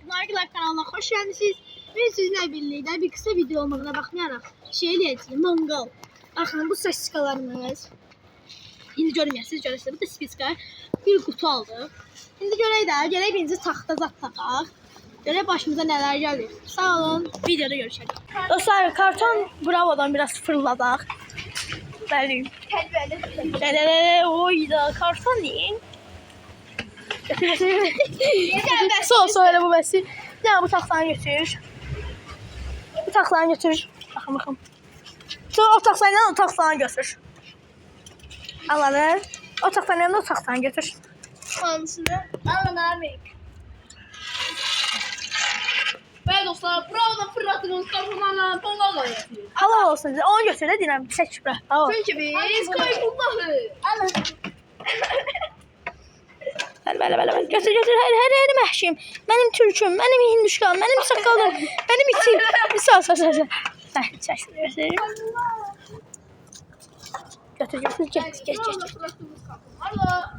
Nargiler kanalına hoş geldiniz. Ben sizinle birlikte bir kısa video olmadığına bakmayarak şey eləyəcəyik, mangal. Baxın, bu spesifikalarımız. İndi görməyəsiniz, görürsünüz. Bu da spesifika. Bir kutu aldıq. İndi görək də, gələk birinci taxta zat taxaq. Görək başımıza nələr gəlir. Sağ olun, videoda görüşərik. Dostlar, karton bravodan biraz fırladaq. Bəli. Oy da, karton ne? Sonra bu bəsi. Ya bu taxtanı götür. Bu taxtanı götür. Baxın. Sonra o taxtanı o taxtanı götür. Alanı. O taxtanı o taxtanı götür. Hansını? Alın abi. Ve dostlar, buradan fırlattığınız kapılarla pongal yapıyor. Halal olsun size. Onu götür de dinəm. Çək bura. Çünkü biz kaybullahı. Alın. Bəli. Götür. Hər məhşim. Mənim türküm, mənim hinduşkan, mənim saqqalım, mənim itim. Sağ. Çək. Götür. Geç.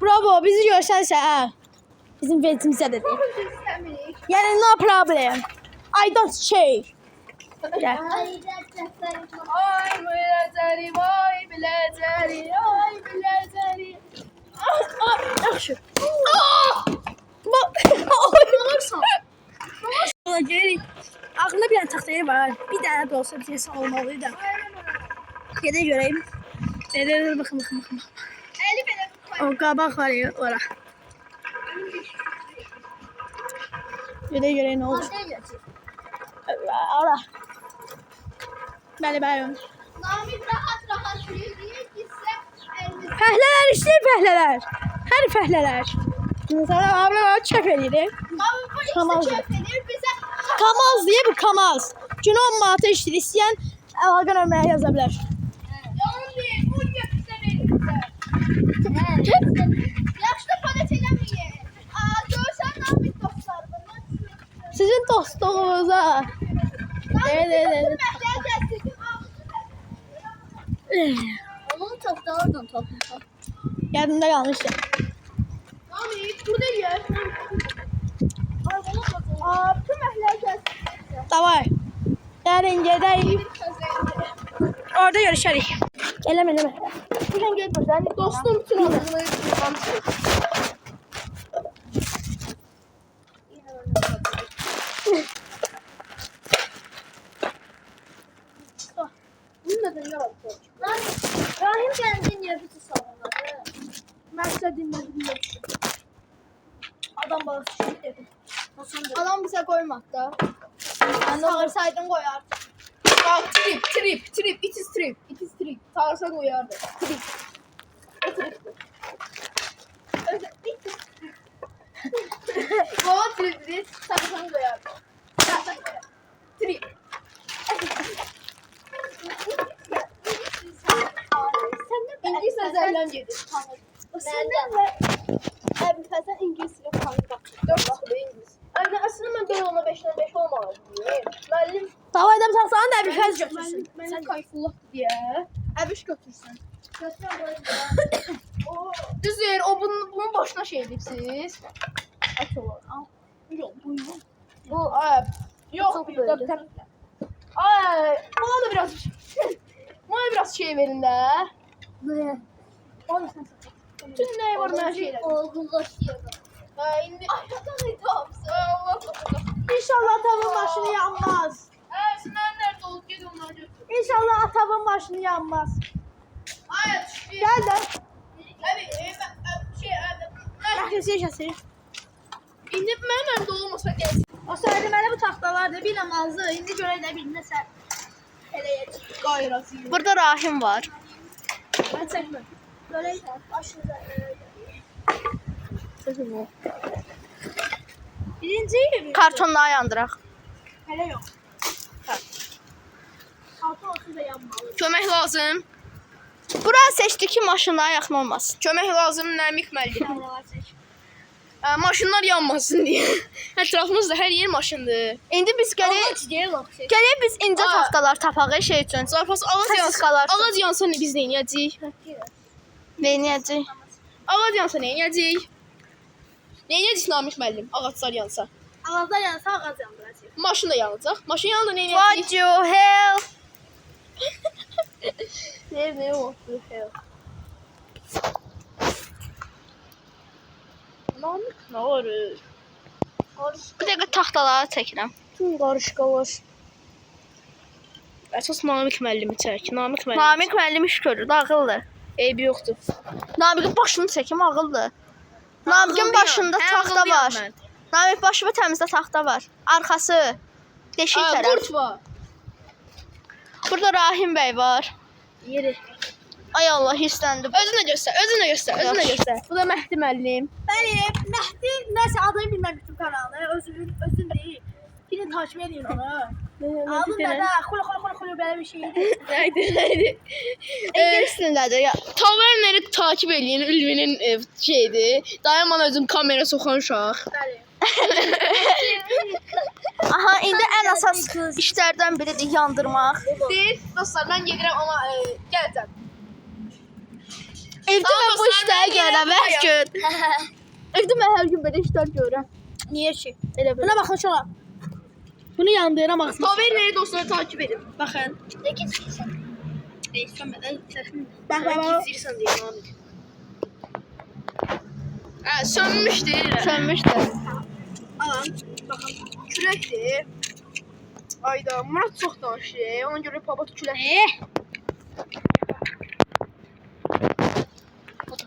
Bravo, bizi görsənsə, hə. Bizim vecimizə də deyil. Yəni, no problem. I don't shake. Gel. Ay bilezeri. Yaxşı. Ağlına bir dənə taxtayı var. Bir dənə də olsa bizə olmalıydı. Gedək görəyim. Baxın. Eli belə O qabaq var ya, ora. Görək nə olur. Ora. Bəli. Namik rahat yürüyor diye gitse elimiz. Fəhlələr işləyir, fəhlələr. Hər fəhlələr. Mesela abla çöp edilir. Kamaz. Bize Kamaz diye bir kamaz. Günü 10 manata işləyir. İstəyən əlaqə nömrəyə yaza bilər. Yavrum değil, bu göküse verirse. Yaşlı palet eləmeyin. Görsen Namik dostlar bunu. Sizin dostluğunuza. Evet. Onun toplardan topla. Yadımda kalmıştı. Namik burada yer. Tüm ehler gelsin. Davay. Yarın gedəyik. Orada görüşərik. Eləmə. Buradan gel buradan. Dostum bütün hazırlayıp Rahim geldi niye bütün salonları? Məqsəd dinlədim. Adam balası şey dedi. Adam bize koymakta. Sağırsaydın koyardı. Bak trip. It is trip. Sağırsan koyardı. Trip. O tripti. O tripti. Sağırsan koyardı. Trip. İngiliz sözlerden yedi. Senden ve Fəsən İngiliz dili kanka. 4 bakımda İngiliz. Anne aslında ben böyle ona 5'ten 5 olmalıyım. Müəllim Davayda bir taxtanı da bir fəz götürsün. Mənim kayfullaq diye. Əbiş götürsün. Düzdür, o bunun başına şey edipsiz. Aç olur. Yok, bu yok. Bu, yok, bir dakika. Bana da biraz şey verin de. Ne? Onu sen satın. Bütün ne var ben şeyler. Olgunlaşıyor. İndi. Ay, Allah Allah. İnşallah atavın başını yanmaz. Sinan nerede olup gel onları götür. İnşallah atavın başını yanmaz. Ay, düştü. Gel de. Yaşasın. İndi mənim evdə olmasa gəlsin. O söyləməli bu taxtalardır. Bir namazlı. İndi görək də bir nəsə eləyəcək. Qayrası. Burada rahim var. Ben çəkmə. Görək başınıza. Birinci Kartonları yandıraq. hələ yox. Altı olsun da yanmalı. Kömək lazım. Bura seçdi ki, maşınlara yaxın olmasın. Kömək lazım, Nəmik müəllim. Maşınlar yanmasın deyə. Ətrafımızda hər yer maşındır. İndi biz gələk biz incə taxtalar tapaq şey üçün. Zarfas ağac yansa biz nə edəcəyik? Nə edəcəyik? Ağac yansa nə edəcəyik? Nə edəcəyik Namik müəllim? Ağaclar yansa. Ağızlar yansa ağız yandıracaq. Maşın da yanacaq. Maşın yanında nə What edəcək? you hell? Ne what the hell? Namık nə var? Bir dəqiqə taxtaları çəkirəm. Tüm qarışqalar. Əsas Namik müəllimi çək. Namik müəllim. Namiq müəllim iş görür, ağıllı. Eybi yoxdur. Namiqin başını çəkim, ağıllı. Namiqin başında taxta var. Namiq başı və təmizdə taxta var. Arxası deşik tərəf. Qurt var. Burada Rahim bəy var. Yeri. Ay Allah, hirsləndim. Özünə göstər, özünə göstər, özünə göstər. Bu da Məhdi müəllim. Bəli, Məhdi nəsə adını bilməm YouTube kanalı. Özün deyil. Gidin takip edin onu. Adın da da xulu belə bir şeydir. Nəydi? İngilis dilindədir ya. Taverneri takip edin. Ülvinin şeydir. Dayaman özün kamera soxan uşaq. Bəli. Aha, indi ən əsas işlərdən biridir yandırmaq. Deyil, dostlar, mən gedirəm amma gələcəm. Evdə Tamam, mən bu dostlar, işləri mən görürəm hər gedirəm. gün. Evdə mən hər gün belə işlər görürəm. Niyə ki? Elə belə. Buna baxın şola. Bunu yandıram ağzına. Taverneri dostları takip edin. Baxın. Nə keçirsən? Sönmədən səsin. Bax, gizlirsən deyə Namik. Sönmüşdür. Sönmüşdür. Alan. Baxın. Küləkdir. Ayda, Murat çox danışır. Ona görə papat külək.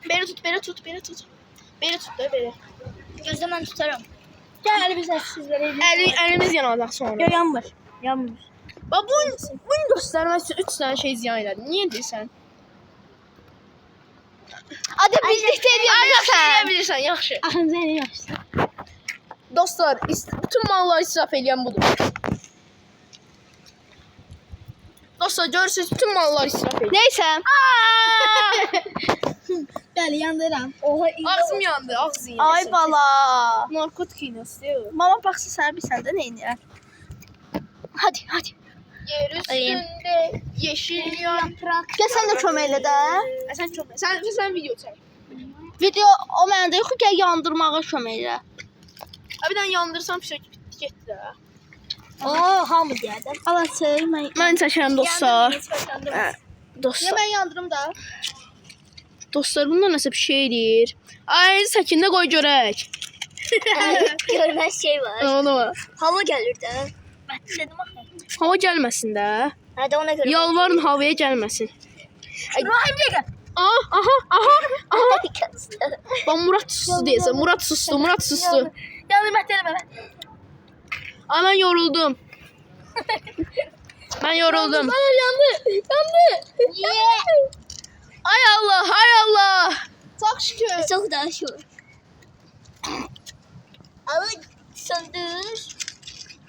Belə tut, belə tut, belə tut. Belə tut da, belə. Gözdə mən tutaram. Gəl əlimizlə sizlərə. Əlimiz yanacaq sonra. Yox, yanmır. Yanmır. Bax, bunu göstərmək üçün 3 dənə şey ziyan elədin. Niyə deyirsən? Adı birlikdə edə bilirsən, yaxşı. Axırıncı elə yaxşısı. Dostlar, bütün malları israf edən budur. Dostlar, görürsünüz, bütün malları israf edir. Neysə. Bəli, yandıram. Ağzım yandı, ağzım yandı. Ay bala. Narkotik iynəsi deyil. Mama baxsa sənə bir səndə nə edir? Hadi, hadi. Yer üstünde yeşil yaprak. Gəl sən də kömək elə də. Sən kömək. Sən video çək. Video o məndə yox ki, yandırmağa kömək elə. Bir dənə yandırsan fişək bitdi getdi də. Hamı gəldi. Allah çək, Mən çəkirəm dostlar. Ya Dostlar, mən yandırım da. dostlar bunda nəsə bir şeydir. Ay, səkində qoy görək. Görməz şey var. Onu var. Hava gəlir də. Mən dedim axı. Hava gəlməsin də. Hə də ona görə. Yalvarın havaya gəlməsin. Rahim dəqiqə. Aha. Bax Murat sustu deyəsən. Murat sustu. Yandı Məhdi. Ay, mən yoruldum. Yandı. Niyə? Ay Allah. Çox şükür. Çox da şükür. Ama söndür.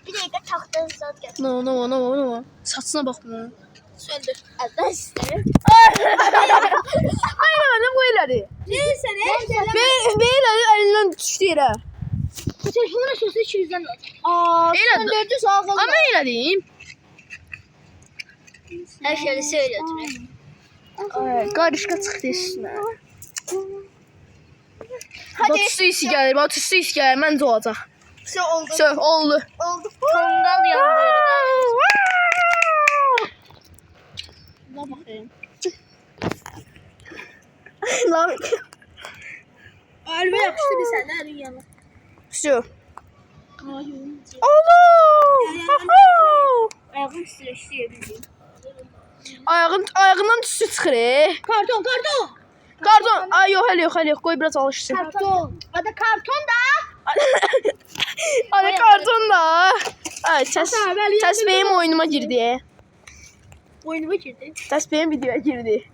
Bir dəqiqə taxta zat gətir. No. Saçına bax bunun. Söndür. Ben isterim. Ay, mənim bu elədi. Neysə, nə? Belə əlindən düşdü yerə. Telefonun aşağısı 200'den var. Elədi. Söndürdü sağ ol. Amma elədim. Her şeyi söyledim. Ay, qarışqa çıxdı üstünə. Hadi. Batüstü isi gəlir. Məncə olacaq. Oldu. Oldu. Oldu. Kongal yandı. Buna baxayım. Lan. Albe yapıştı bir sende elin yanına. Şu. Ayağım streçliyor bildiğin. Ayağından tüstü çıxır. Karton. Karton. Ay, yox, hələ yox. Qoy biraz alışsın. Karton. Adı karton da. Ay, karton da. Ay, təsbihim oyunuma girdi. Oyunuma girdi. Təsbihim videoya girdi.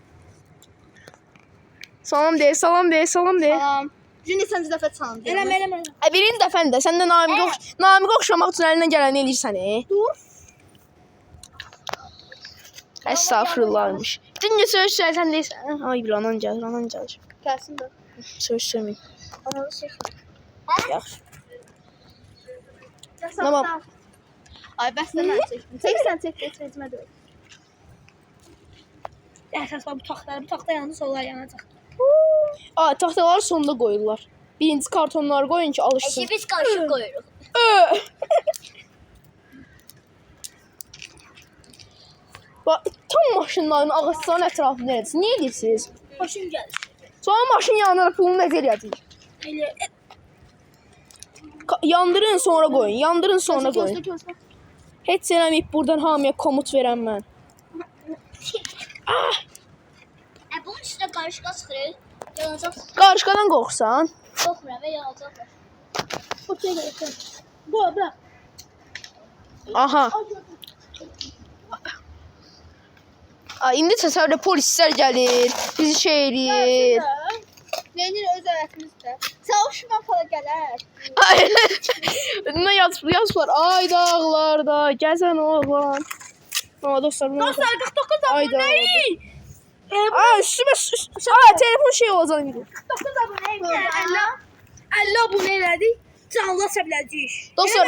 Salam de. Salam. Cündə sən dəfə çalın. Eləm. Birinci dəfən də sən də Namiqə oxşamaq üçün əlindən gələni eləyirsən. Dur. Estağfurullahmış. Cündə sən deyirsən. Ay, bir anan gəlir. Gəlsin də. Söyləyin. Onu çək. Yaxşı. Tamam. Tamam. Ay bəs də mən çəkdim. Çək etmə də. Əsas bu taxta yandı, sollar yanacaq. Taxtaları sonunda qoyurlar. Birinci kartonları qoyun ki, alışsın. Biz qarışıq qoyuruq. Bax, tam maşınların ağaçların ətrafı nerədir? Niyə edirsiniz? Başım gəlir. Sonra maşın yanır, pulunu necə eləyəcək? Elə Yandırın sonra qoyun, yandırın sonra gözlə, qoyun. gözlə. Heç eləməyib buradan hamıya komut verəm mən. Bunun üstünə qarışqa çıxır. Yanacaq. Qarışqadan qorxsan? Qorxmuram və yanacaqlar. Okey, okey. Bu, bırak. Aha. İndi təsəvvürlə polislər gəlir, bizi şey eləyir. Neynir öz həyatımızda. Savuşma falan gələr. Nə yazıblar? Ay dağlarda gəzən oğlan. Aa dostlar, bu nə? Dostlar 49 Ay aboneyik. Aa üstümə telefon şey olacaq indi. 49 aboneyik. 50 abone elədik. Canlı biləcəyik. Dostlar,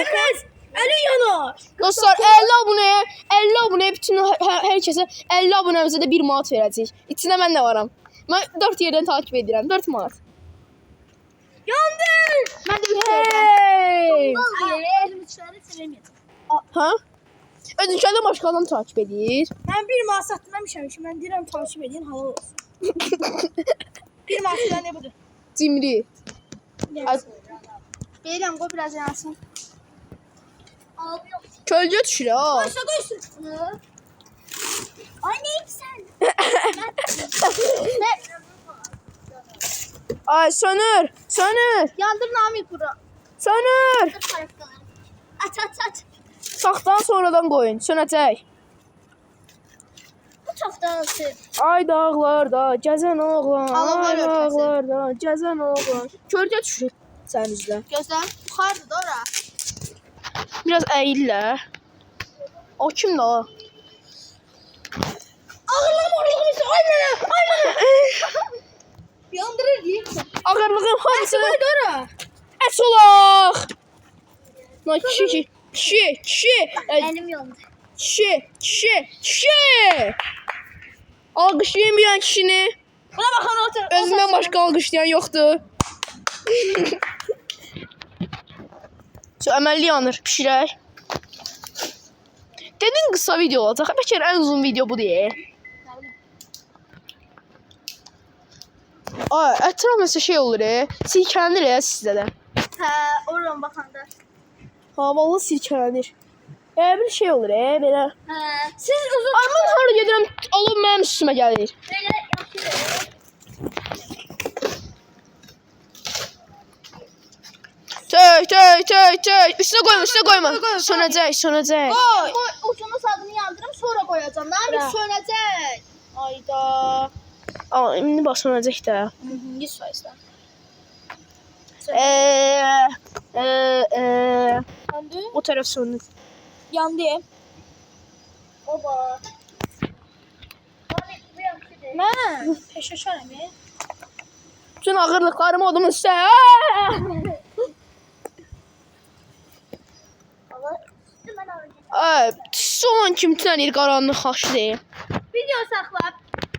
Əlin yanar. dostlar 50 abunəyə bütün hər kəsə 50 abunəmizə də 1 manat verəcəyik. İçində mən də varam. Mən 4 yerdən takip edirəm. 4 manat. Yandı. Mən də 3 yerdən. Elmişləri sevməyəcəm. Ha? Özünkilərdən başqa adam takip edir. Mən bir manat satmamışam ki, mən deyirəm takip edin, halal olsun. Bir manat ne budur? Cimri. Deyirəm, qoy biraz yansın. Abi yox. Kölgə düşür ha. Başa qoysun. Ay neydi sən? Ay sönür. Sönür. Yandır Namik bura. Sönür. At. Saxdan sonradan qoyun. Sönəcək. Bu çoxdan atır. Ay dağlarda gəzən oğlan. Alovlar Ay örtməsi. dağlarda gəzən oğlan. Kölgə düşür sənin üzlə. Gözləm. Buxardır da ora. Biraz əyillə. O kimdir o? Ağırlama. Ay mənə. Yandırır deyirsən. Ağırlığın hamısını Qoy da ora. əs olaq. Nay kişi. Əlim yandı. Kişi. Alqışlayamayan kişini. Buna baxan otur. Özündən başqa alqışlayan yoxdur. Əməlli yanır, pişirək. Dedin qısa video olacaq. Bəlkə ən uzun video bu deyil. Ay, ətraf məsələ şey olur, silkələnir sizdə də. Hə, oradan baxanda. Ha, vallahi silkələnir. Bir şey olur, belə. Hə, siz uzun Ay, mən hara gedirəm, alıb mənim üstümə gəlir. belə yaxşı. Tey. Üstünə qoyma. Sönəcək. Qoy. Ucunu sadını yandırım, sonra qoyacağım. Namik sönəcək. Ayda. Aa, indi bax sönəcək də. 100%. Yandı. O tərəf sönür. Yandı. Oba. Mən peşəşərəm. Bütün ağırlıqlarımı odumun üstə. Son kim tənir qaranlıq xaşı deyil. Video saxla.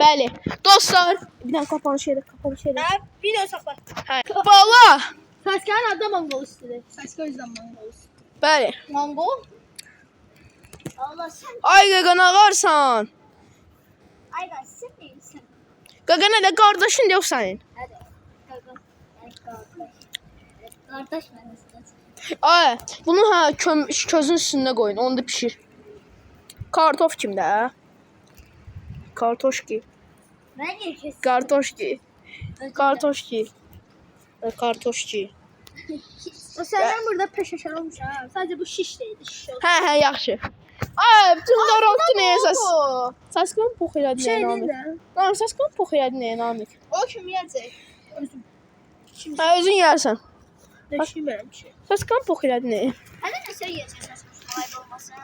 Bəli. Dostlar, bir dənə kapanış edir. Hə, video saxla. Hə. Bala. Saska'nın adı Mongol istidir. Saska o yüzden Mongol istidir. Bəli. Mongol? Allah sen. Ay qaqan ağarsan. Ay ben sen değilsin. Qaqan nə də qardaşın yox sənin. Hadi. Kardeş ben istedim. Ay, bunu közün üstünə qoyun, onu da pişir. Kartof kimdə? Kartoşki. Ben niye kesin? Kartoşki. O senden burada peşeşer olmuş ha. Sadece bu şiş değildi. Şiş oldu. Hə, yaxşı. Ay, bütün qaraltı nəyə səs? Səskən pox elədi Şey nəyə değil Namik? de. Lan səskən pox elədi nəyə Namik? O kim yiyecek? Özüm. Hə, özün yersən. Düşünmüyorum ki. Səskən pox elədi nəyə? Hadi ne şey yiyeceksin? Ayıp olmasın.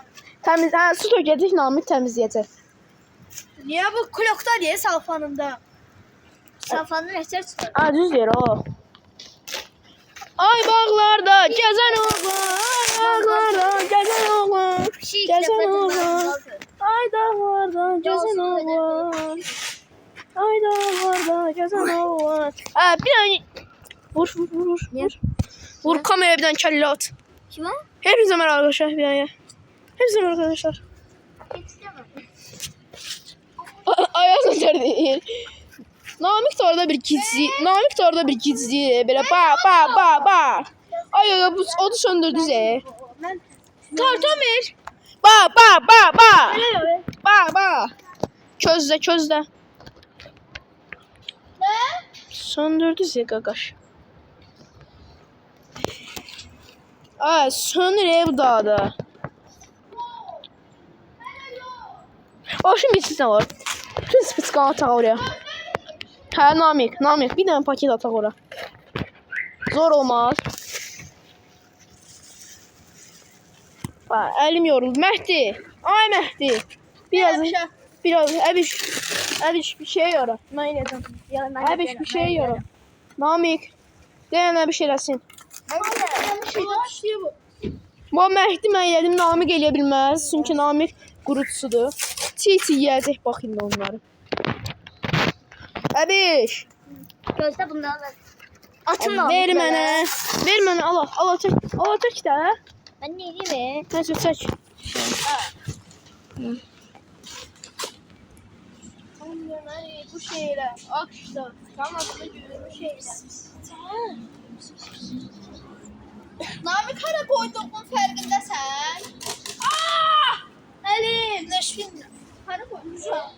Təmiz, su tökəcək Namik təmizləyəcək. Niye bu klokta diye salfanında? Salfanın reçel çıkar. Ay, düz deyir o. Ay bağlarda gəzən oğlan, gəzən oğlan. Ay dağlarda gəzən oğlan. Bir dənə vur. Vur kameraya bir dənə kəllə at. Kime? Hepinize merhaba arkadaşlar. Bir daha. Hepinize merhaba arkadaşlar. Ayaz öter değil. Namik de orada bir gizli. Namik de orada bir gizli. Böyle ba. Ay bu odu söndürdü ze. Tartamir. Ba. Közde. Ne? Söndürdü ze qaqaş. Ay sönür ev dağda. Başım bitsin var. Bütün spitskan atak oraya. Hə Namik. Bir dənə paket atak ora. Zor olmaz. Bak elim yoruldu. Mehdi. Ay Mehdi. Biraz Əbiş bir şey yora. Mən eləyəcəm. Əbiş bir şey yora. Namik. Deyənə bir şey eləsin. Bu Mehdi mən elədim. Namik eləyə bilməz. Çünki Namik qurutsudur. Çiğ yiyəcək bax indi onları. Əbiş. Gözde bundan ver. Atın al. Ver mənə. Al çək də. Ben ne diyeyim? Neyse çək. Bu şeylə akışda qamadına görə bu şeylə. Namik hara koyduğun fərqindəsən? Əlim, nəşvinlə. Hara koymuşam?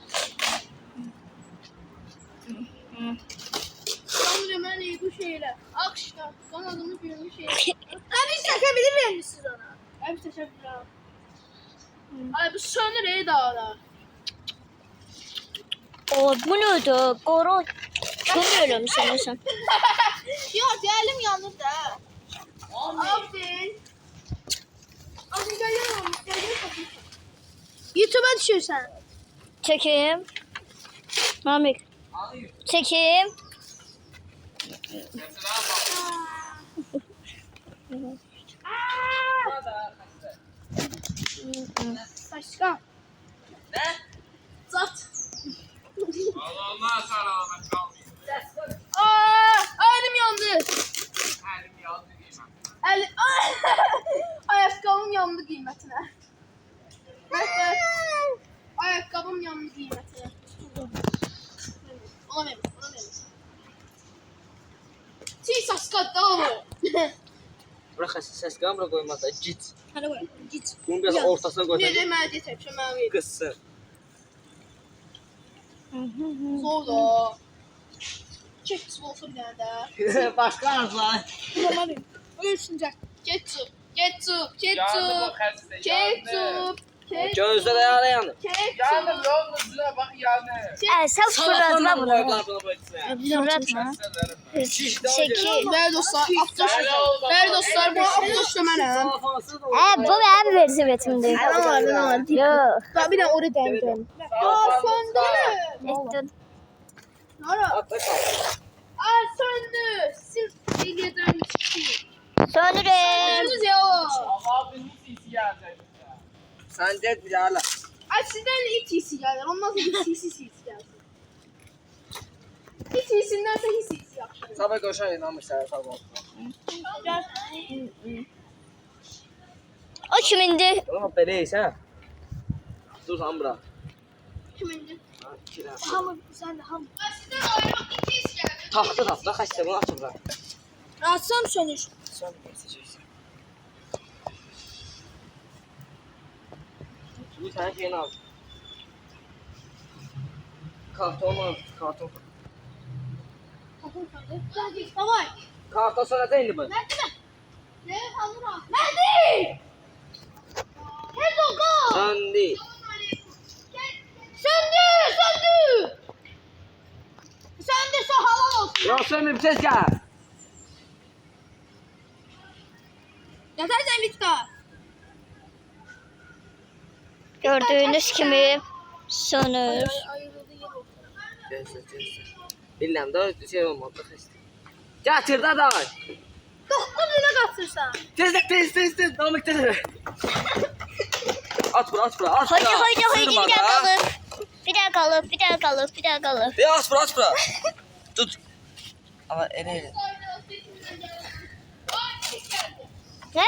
Qamadına bu şeylə akışda qamadına görə bu şeylə. Əbiş çəkəbilir misiniz ona? Əbiş təşəkkürlər. Ay bu sönür ey dağda. O bu neydi? Koru. Sönüyorum sanırsam. Yox, əlim yanır da. Abdin. YouTube-a düşürsən. Çekeyim. Namik. Çekeyim. Saçka. Ne? Zat. Allah salamet kalmayın. Elim yandı. Elim yandı diyeyim. Elim. Ayakkabım yandı qiymətinə. Ayakkabım yandı qiymətinə. Ona verin. Çiğ saçka dağılır. Bırak ses kamera koymazsa git. Hadi koy. Git. Bunu biraz ortasına koy. Ne demeye tepşe mən verin. Kızsın. Zor da. Çek olsa bir dənə də. Başka arzlar. Zamanı. Ölsüncək. Ketçup. Gözde de yara yandı. Ketçup. yolunuzuna bak yandı. Sen fırlatma bunu. Fırlatma. Çekil. Bəli dostlar, bu Aptoş da mənəm. Bu benim versiyetimde. Yok. Bax bir dənə oraya dəyim. Söndü. Ettin. Nara? Atla kal. Söndü. Siz eləyəcəm çıxdı. Söndürüm. Söndünüz ya. Sen de bir hala. Ay sizdən it hissi gəlir. Ondan sonra hiss hissi gəlsin. Hiç hissindənsə hiss hissi yaxşı. Sabah koşar inanmış sana sabah. O kimindi? Ama böyleyse. Dur sen bırak. Kimindir? Kira. Hamı, sən də hamı. Ay sizdən ayrı it hissi gəlir. Tahta kaçtı bunu açın bırak. Açsam sönür. Sen seçeceksin. Bu tane şeyini al. Karton. Davay. Karton sonra da indi bu. Ne hamura? Mehdi! Tez ol go. Sen değil. Söndü. Söndürse halal olsun. Ya sen bir ses gel. Yatarsan Victor. Gördüğünüz gibi sönür. Bilmem de şey olmadı. Getir de da. 9 lira qaçırsan. Tez. Namık tez. At bura. Haydi bir daha kalıp. Bir daha kalıp. Ya at bura. Tut. Ama ele. Ne?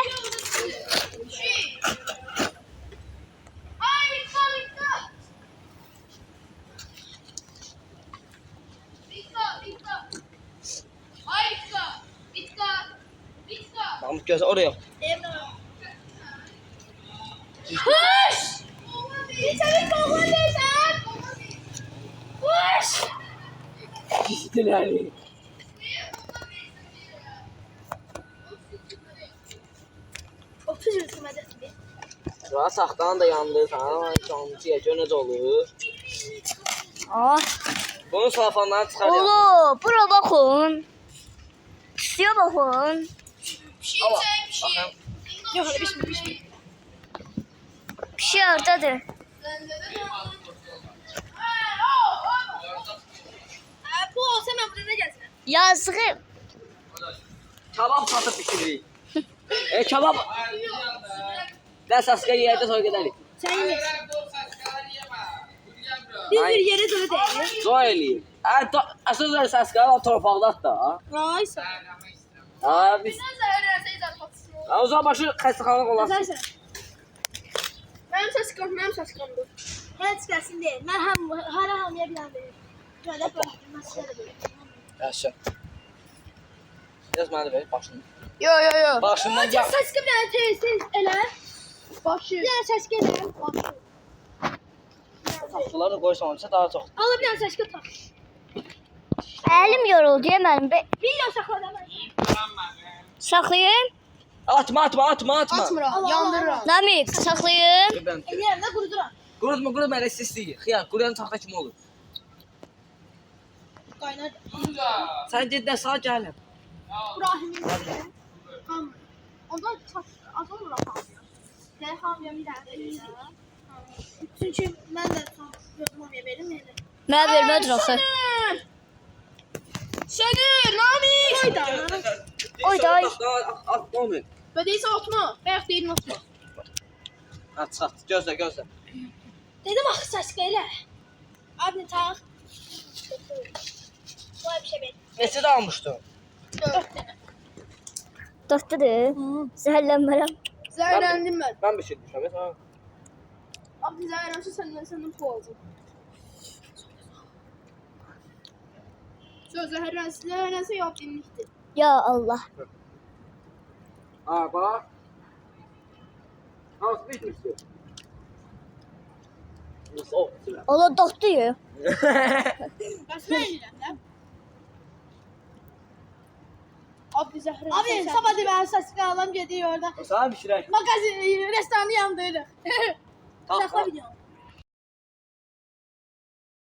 Mahmut göz oraya. Gistiler. Şuraya saxtan da yandı. Sana canlıcıya gör necə olur. Ah, Bunun salafanlarını çıxar ya. oğlum, bura baxın. Pisiyə baxın. Allah. Baxın. Yok öyle pişmiş. Pişi oradadır. Bu olsa ben buraya gelsin. Yazığım. Kabab satıb bişiririk. Kabab. Nə saska yerdə sonra gedərik. Sen ye. Biz bir yere doğru değil. Zoy eləyir. Əsas öyle saska torpaqda at da. Neyse. Ha biz. O zaman başı xəstəxanalıq olasın. Güzel. Mənim səs çıxır, mənim səs çıxır. Heç kəsin deyil. Mən hər hamıya bilən verir. Böyle böyle. Yaşa. Biraz mənə də ver başını. Yo yo yo. Başından Acı ses gibi bir teyze ele. Başı. Bir ses gelir. Taxtaları da qoysan onca daha çox. Alıp bir ses getir. Əlim yoruldu ya mənim. Bir yıl sakladım. Saxlayım. Atma. Atmıram, yandırıram. Namik, saxlayım. Ellerimde kuruduram. Qurutma elə istəyir. Xiyar, quruyan taxta kimi olur. Kaynar. Sən get də sağ gəlin. İbrahim'in de. Tamam. Ondan çok az olur ama. Ne hamıya bir tane. Çünkü ben de son hamıya verim yani. Mənə vermədir axı. Şenir, Nami. Oyda. Oyda, oy. At, olmuyor. Ödeysə atma. Bayaq deyilin atma. At, çat. Gözlə. Dedim ah ses gelir. Abi tak. Vay bir şey benim. Neçə də almışdın? 4 tane. Doktordur. Zəhərlənmərəm. Zəhərləndim mən. Mən bişirmişəm. Tamam. Abi zəhərlənsə səndən pul alacağım. Söz zəhərlənsə yap dinlikdir. Ya Allah. Ha, bax. Nasıl bitmişdi? Nasıl? Ola doktor ya. Başına eğilen lan. Abi zəhərlənsə. Abi sabah da ben ses alam gidiyor orada. Sana bişirək. Magazin, restoranı yandırır. Tamam. Sakla biliyorum.